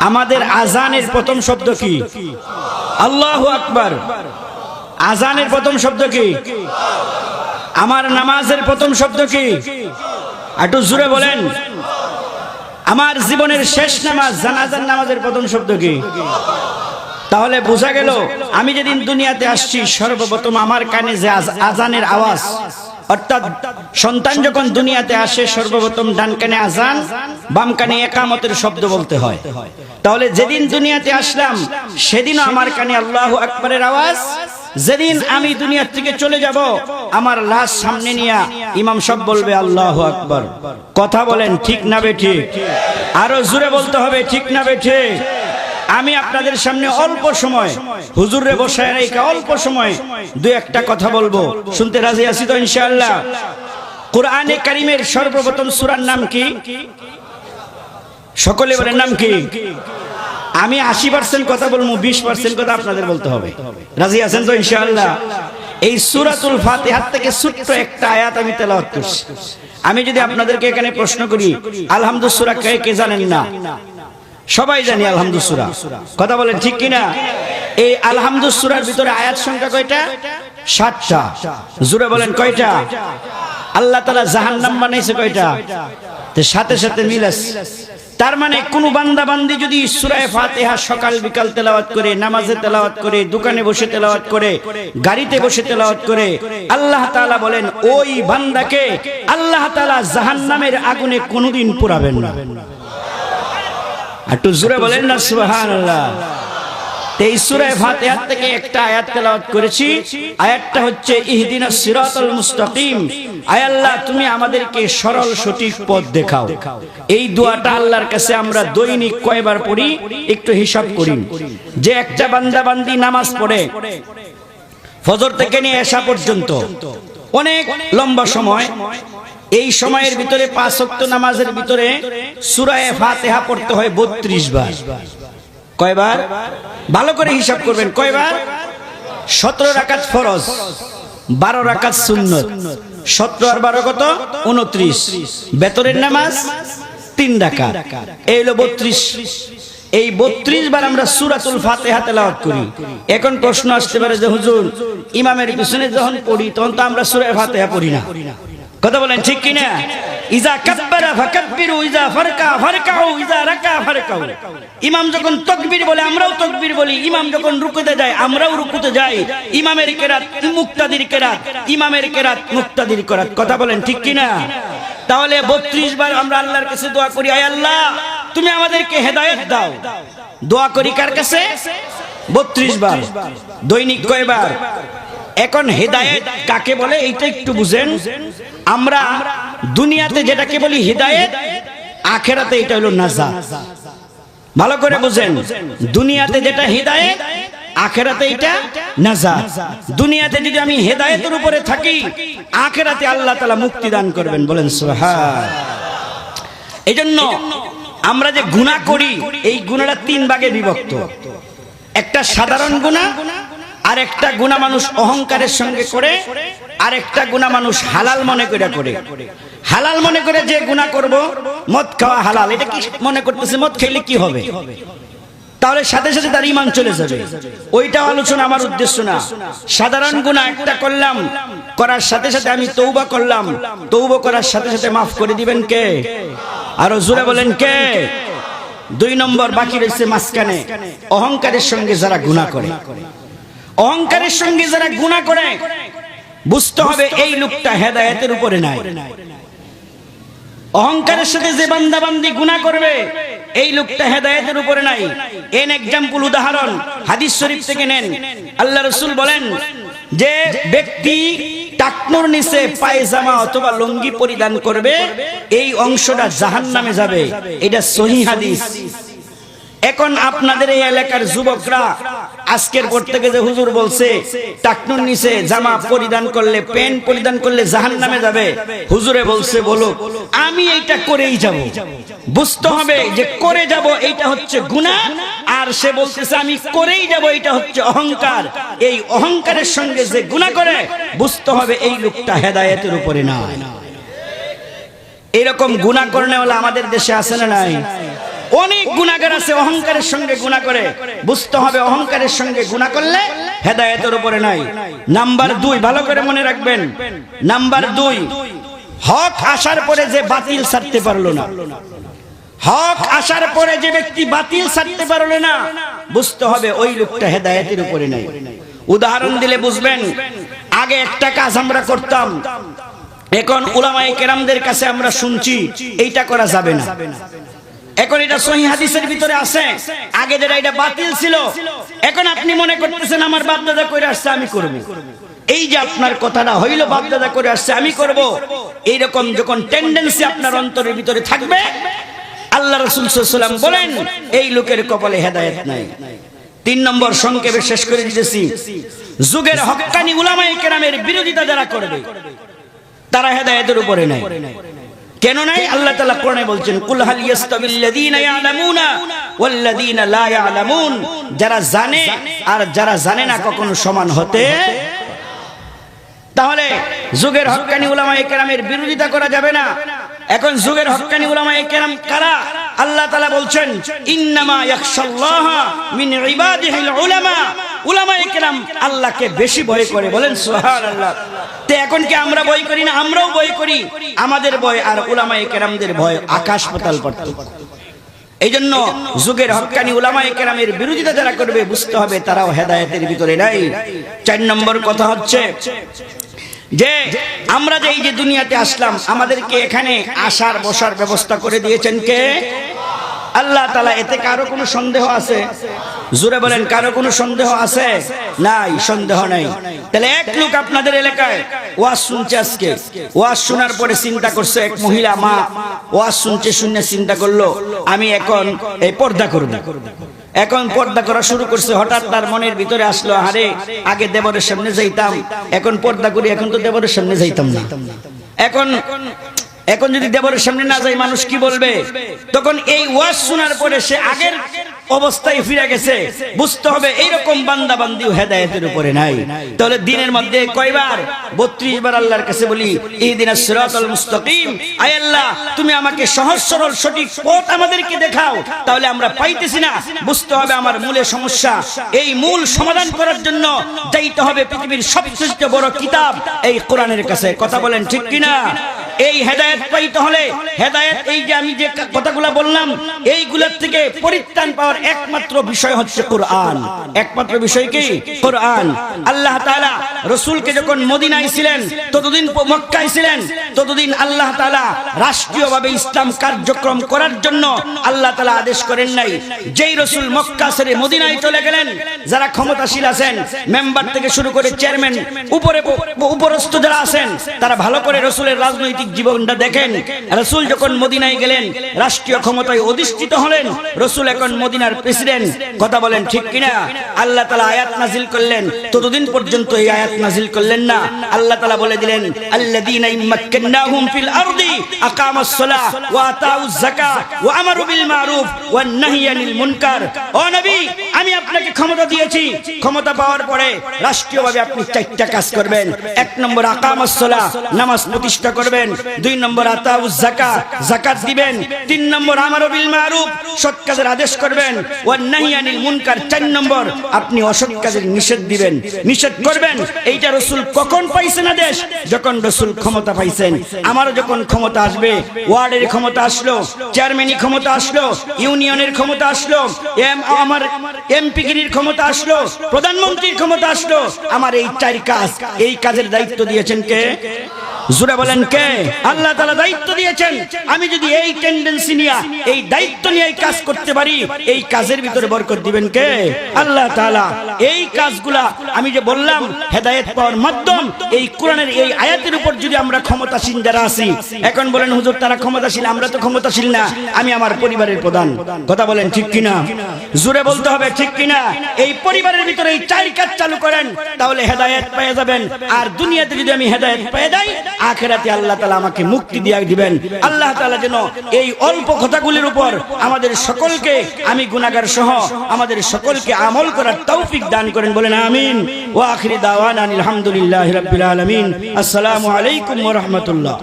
আমাদের আজানের প্রথম শব্দ কি? আল্লাহু আকবার। আজানের প্রথম শব্দ কি? আমার নামাজের প্রথম শব্দ কি? একটু জোরে বলেন। আমার জীবনের শেষ নামাজ জানাজার নামাজের প্রথম শব্দ কি? তাহলে বোঝা গেল আমি যেদিন দুনিয়াতে আসছি সর্বপ্রথম আমার কানে যে আজানের আওয়াজ, অর্থাৎ সন্তান যখন দুনিয়াতে আসে সর্বপ্রথম ডান কানে আজান, বাম কানে ইকামতের শব্দ বলতে হয়। তাহলে যেদিন দুনিয়াতে আসলাম সেদিনও আমার কানে আল্লাহু আকবারের আওয়াজ। যেদিন আমি দুনিয়া থেকে চলে যাব আমার লাশ সামনে নিয়ে ইমাম সাহেব বলবে আল্লাহু আকবার। কথা বলেন ঠিক না বেঠিক? আরো জোরে বলতে হবে ঠিক না বেঠিক? আমি আপনাদের সামনে অল্প সময় হুজুরে বসায় রেখে অল্প সময় দুই একটা কথা বলবো, শুনতে রাজি আছি তো ইনশাআল্লাহ? কোরআনে কারীমের সর্বপ্রথম সূরার নাম কি? সকলে বলেন নাম কি? আমি 80% কথা বলবো, 20% কথা আপনাদের বলতে হবে। রাজি আছেন তো ইনশাআল্লাহ? এই সূরাতুল ফাতিহা থেকে ছোট্ট একটা আয়াত আমি তেলাওয়াত করছি। আমি যদি আপনাদেরকে এখানে প্রশ্ন করি আলহামদুলিল্লাহ সূরা কে জানেন না? সবাই জানি আলহামদুলিল্লাহ সূরা। কথা বলেন ঠিক কিনা? এই আলহামদুলিল্লাহ সূরার ভিতরে আয়াত সংখ্যা কয়টা? 7টা। জোরে বলেন কয়টা? আল্লাহ তাআলা জাহান্নাম বানাইছে কয়টা? তে সাথে সাথে মিল আছে। তার মানে কোন বান্দা বান্দি যদি সূরা ফাতিহা সকাল বিকাল তেলাওয়াত করে, নামাজে তেলাওয়াত করে, দোকানে বসে তেলাওয়াত করে, গাড়িতে বসে তেলাওয়াত করে, আল্লাহ তাআলা বলেন ওই বান্দাকে আল্লাহ তাআলা জাহান্নামের আগুনে কোনোদিন পোড়াবেন না। একটু জোরে বলেন না সুবহানাল্লাহ। এই সূরা ফাতিহা থেকে একটা আয়াত তেলাওয়াত করেছি। আয়াতটা হচ্ছে ইহদিনাস সিরাতাল মুস্তাকিম। আয় আল্লাহ তুমি আমাদেরকে সরল সঠিক পথ দেখাও। এই দোয়াটা আল্লাহর কাছে আমরা দৈনিক কয়বার পড়ি একটু হিসাব করি। যে একটা বান্দা বান্দি নামাজ পড়ে ফজর থেকে নিয়ে এশা পর্যন্ত অনেক লম্বা সময়, এই সময়ের ভিতরে 5 ওয়াক্ত নামাজের ভিতরে সূরা ফাতিহা পড়তে হয় 32 বার। কয়বার? ভালো করে হিসাব করবেন। কয়বার? 17 রাকাত ফরজ, 12 রাকাত সুন্নত। 17 আর 12 কত? 29। বেতরের নামাজ 3 রাকাত, এই হলো 32। এই 32 বার আমরা সূরাতুল ফাতিহা তেলাওয়াত করি। এখন প্রশ্ন আসতে পারে যে হুজুর ইমামের পিছনে যখন পড়ি তখন তো আমরা সূরা ফাতিহা পড়ি না। কথা বলেন ঠিক কিনা? ইজা কাব্বারা ফাকাব্বিরু, ইজা ফারকা ফারকাউ, ইজা রাকা ফারকাউ। ইমাম যখন তাকবীর বলে আমরাও তাকবীর বলি, ইমাম যখন রুকুতে যায় আমরাও রুকুতে যাই। ইমামের কেরাত মুক্তাদির কেরাত, ইমামের কেরাত মুক্তাদির কেরাত। কথা বলেন ঠিক কিনা? তাহলে 32 বার আমরা আল্লাহর কাছে দোয়া করি, আয় আল্লাহ তুমি আমাদেরকে হেদায়েত দাও। দোয়া করি কার কাছে? 32 বার। দৈনিক কয়বার? এখন হেদায়েত কাকে বলে এইটা একটু বুঝেন। আমরা দুনিয়াতে যেটাকে বলি হেদায়েত, আখিরাতে এটা হলো নাজাত। ভালো করে বুঝেন। দুনিয়াতে যেটা হেদায়েত, আখিরাতে এটা নাজাত। দুনিয়াতে যদি আমি হেদায়েতের উপরে থাকি, আখিরাতে আল্লাহ তাআলা মুক্তি দান করবেন। বলেন সুবহান। এজন্য আমরা যে গুনাহ করি এই গুনাহটা 3 ভাগে বিভক্ত। একটা সাধারণ গুনাহ, আর একটা গুনাহ মানুষ অহংকারের সঙ্গে করে, আর একটা গুনাহ মানুষ হালাল মনে করে। হালাল মনে করে যে গুনাহ করব, মদ খাওয়া হালাল, এটা কি মনে করতেছে মদ খেলে কি হবে, তাহলে সাথে সাথে তার ঈমান চলে যাবে। ওইটা আলোচনা আমার উদ্দেশ্য না। সাধারণ গুনাহ একটা করলাম, করার সাথে সাথে আমি তওবা করলাম, তওবা করার সাথে সাথে মাফ করে দিবেন কে? আরো জোরে বলেন কে? 2 নম্বর বাকি রয়েছে মাঝখানে, অহংকারের সঙ্গে যারা গুনাহ করে। অহংকারের সঙ্গে যারা গুনাহ করে বুঝতে হবে এই লোকটা হেদায়েতের উপরে নাই। অহংকারের সাথে যে বান্দা বান্দি গুনাহ করবে এই লোকটা হেদায়েতের উপরে নাই। এন এক্সাম্পল, উদাহরণ হাদিস শরীফ থেকে নেন। আল্লাহ রাসূল বলেন যে ব্যক্তি টাকনুর নিচে পায়জামা অথবা লুঙ্গি পরিধান করবে এই অংশটা জাহান্নামে যাবে। এটা সহিহ হাদিস। এখন আপনাদের এই এলাকার যুবকরা আজকের পর থেকে যে হুজুর বলছে টাকনুর নিচে জামা পরিধান করলে, প্যান্ট পরিধান করলে জাহান্নামে যাবে, হুজুরে বলছে বলো আমি এইটা করেই যাব। বুঝতে হবে যে করে যাব এইটা হচ্ছে গুনাহ, আর সে বলতেছে আমি করেই যাব এইটা হচ্ছে অহংকার। এই অহংকারের সঙ্গে যে গুনাহ করে বুঝতে হবে এই লোকটা হেদায়েতের উপরে না। এরকম গুনাহ করনেওয়ালা আমাদের দেশে আছে না নাই? অনেক গুনাহগার আছে অহংকারের সঙ্গে গুনাহ করে, বুঝতে হবে অহংকারের সঙ্গে গুনাহ করলে হেদায়েতের উপরে নাই। নাম্বার 2, ভালো করে মনে রাখবেন, নাম্বার 2, হক আসার পরে যে বাতিল ছাড়তে পারলো না, হক আসার পরে যে ব্যক্তি বাতিল ছাড়তে পারলো না, বুঝতে হবে ওই লোকটা হেদায়েতের উপরে নাই। উদাহরণ দিলে বুঝবেন, আগে একটা কাজ আমরা করতাম, এখন উলামায়ে কেরামদের কাছে আমরা শুনছি এইটা করা যাবে না, এখন এটা সহিহ হাদিসের ভিতরে আছে, আগে যেটা এটা বাতিল ছিল, এখন আপনি মনে করতেছেন আমার বাপ দাদা করে আসছে আমি করব। এই যে আপনার কথাটা হইল বাপ দাদা করে আসছে আমি করব, এইরকম যখন টেন্ডেন্সি আপনার অন্তরের ভিতরে থাকবে, আল্লাহ রাসূল সাল্লাল্লাহু আলাইহি ওয়াসাল্লাম বলেন এই লোকের কপালে হেদায়েত নাই। 3 নম্বর সংক্ষেপে শেষ করে দিতেছি, যুগের হক্কানি উলামায়ে কেরামের বিরোধিতা যারা করবে তারা হেদায়েতের উপরে নাই। কেন নাই? আল্লাহ তাআলা কোরআনে বলছেন, কুল হাল ইয়াস্তাবিল্লাযীনা ইয়ালামুনা ওয়াল্লাযীনা লা ইয়ালামুন, যারা জানে আর যারা জানে না কখনো সমান হতে। তাহলে যুগের হক্কানি উলামায়ে কেরামের বিরোধিতা করা যাবে না। এখন যুগের হক্কানি উলামায়ে কেরাম কারা? আল্লাহ তাআলা বলছেন, ইন্নামা ইয়াখশাল্লাহা মিন ইবাদিহিল উলামা, উলামায়ে কেরাম আল্লাহকে বেশি ভয় করে, বলেন সুবহানাল্লাহ। তে এখন কি আমরা ভয় করি না? আমরাও ভয় করি। আমাদের ভয় আর উলামায়ে কেরামদের ভয় আকাশ পাতাল পার্থক্য। এইজন্য যুগের হক্কানি উলামায়ে কেরামের বিরোধিতা যারা করবে বুঝতে হবে তারাও হেদায়েতের ভিতরে নাই। 4 নম্বর কথা হচ্ছে যে আমরা যে এই যে দুনিয়াতে আসলাম, আমাদেরকে এখানে আসার বসার ব্যবস্থা করে দিয়েছেন কে? আল্লাহ তাআলা। এতে কারো কোনো সন্দেহ আছে? জোরে বলেন, কারো কোনো সন্দেহ আছে? নাই, সন্দেহ নাই। তাহলে এক লোক আপনাদের এলাকায় ওয়াজ শুনছে, আজকে ওয়াজ শোনার পরে চিন্তা করছে, এক মহিলা মা ওয়াজ শুনছে, শুনে চিন্তা করলো আমি এখন এই পর্দা করব। এখন পর্দা করা শুরু করছে, হঠাৎ তার মনের ভিতরে আসলো, আরে আগে দেবরের সামনে যাইতাম, এখন পর্দা করি, এখন তো দেবরের সামনে যাইতাম না। এখন যদি দেবরের সামনে না যাই মানুষ কি বলবে? তখন এই ওয়াজ শোনার পরে সে আগের অবস্থায় ফিরে গেছে। বুঝতে হবে এইরকম বান্দা বান্দিও হেদায়েতের উপরে নাই। তাহলে দিনের মধ্যে কয়বার? 32 বার আল্লাহর কাছে বলি, ইহদিনাস সিরাতাল মুস্তাকিম, আয় আল্লাহ তুমি আমাকে সহজ সরল সঠিক পথ আমাদেরকে দেখাও। তাহলে আমরা পাইতেছি না, বুঝতে হবে আমার মূলে সমস্যা। এই মূল সমাধান করার জন্য যাইতে হবে পৃথিবীর সবচেয়ে বড় কিতাব এই কোরআনের কাছে। কথা বলেন ঠিক কিনা? এই হেদায়েত পাইতে হলে, হেদায়েত এই যে আমি যে কথাগুলো বললাম এইগুলোর থেকে পরিত্রাণ পাওয়ার একমাত্র বিষয় হচ্ছে কোরআন। একমাত্র বিষয় কি? কোরআন। আল্লাহ তাআলা রাসূলকে যখন মদিনায় ছিলেন, ততদিন মক্কায় ছিলেন, ততদিন আল্লাহ তাআলা রাষ্ট্রীয়ভাবে ইসলাম কার্যক্রম করার জন্য আল্লাহ তাআলা আদেশ করেন নাই। যেই রাসূল মক্কা ছেড়ে মদিনায় চলে গেলেন, যারা ক্ষমতাশীল আছেন, মেম্বার থেকে শুরু করে চেয়ারম্যান, উপরস্থ যারা আছেন, তারা ভালো করে রাসূলের রাজনৈতিক জীবনটা দেখেন। রাসূল যখন মদিনায় গেলেন, রাষ্ট্রীয় ক্ষমতায় অধিষ্ঠিত হলেন, রাসূল এখন মদিনার প্রেসিডেন্ট। কথা বলেন ঠিক কিনা? আল্লাহ তাআলা আয়াত নাযিল করলেন, ততদিন পর্যন্ত এই আয়াত নাযিল করলেন না। আল্লাহ তাআলা বলে দিলেন, আল্লাযীনা ইম্মাক্কান্নাহুম ফিল আরদি আকামাস সালাহ ওয়া আতাউজ যাকাহ ওয়া আমারু বিল মারুফ ওয়ান নাহী আনিল মুনকার। ও নবী, আমি আপনাকে ক্ষমতা দিয়েছি, ক্ষমতা পাওয়ার পরে রাষ্ট্রীয়ভাবে আপনি 4টা কাজ করবেন। 1 নম্বর আকামাস সালাহ, নামাজ প্রতিষ্ঠা করবেন। 2 নম্বর আতাউজ যাকাহ, যাকাত দিবেন। 3 নম্বর আমারু বিল মারুফ, সৎ কাজের আদেশ করবেন। ওয়ান নাহী আনিল মুনকার, 4 নম্বর আপনি অসৎ কাজের নিষেধ দিবেন, নিষেধ করবেন। এইটা রাসূল কখন পাইছেন আদেশ? যখন রাসূল ক্ষমতা পাইছেন। আমারও যখন ক্ষমতা আসবে, ওয়ার্ডের ক্ষমতা আসলো, চেয়ারম্যানই ক্ষমতা আসলো, ইউনিয়নের ক্ষমতা আসলো, আমার এমপিগিরির ক্ষমতা আসলো, প্রধানমন্ত্রীর ক্ষমতা আসলো, আমার এই 4 কাজ, এই কাজের দায়িত্ব দিয়েছেন কে? জোরে বলেন কে? আল্লাহ তাআলা দায়িত্ব দিয়েছেন। আমি যদি এই টেন্ডেন্সি নিয়ে, এই দায়িত্ব নিয়ে এই কাজ করতে পারি, এই কাজের ভিতরে বরকত দিবেন কে? আল্লাহ তাআলা। এই কাজগুলা আমি যে বললাম হেদায়েত পাওয়ার মাধ্যম, এই কোরআনের এই আয়াতের উপর যদি আমরা ক্ষমতাসীন যারা আছি, এখন বলেন হুজুর তারা ক্ষমতাশীল, আমরা তো ক্ষমতাশীল না, আমি আমার পরিবারের প্রধান। কথা বলেন ঠিক কিনা? জোরে বলতে হবে ঠিক কিনা? এই পরিবারের ভিতরে এই 4 কাজ চালু করেন, তাহলে হেদায়েত পেয়ে যাবেন। আর দুনিয়াতে যদি আমি হেদায়েত পেয়ে যাই, আখিরাতে আল্লাহ তাআলা আমাকে মুক্তি দিয়ে দিবেন। আল্লাহ তাআলা যেন এই অল্প কথাগুলির উপর আমাদের সকলকে, আমি গুনাহগার সহ আমাদের সকলকে আমল করার তৌফিক দান করেন, বলেন আমিন। ওয়া আখিরি দাওয়ানা আলহামদুলিল্লাহি রাব্বিল আলামিন। আসসালামু আলাইকুম ওয়া রাহমাতুল্লাহ।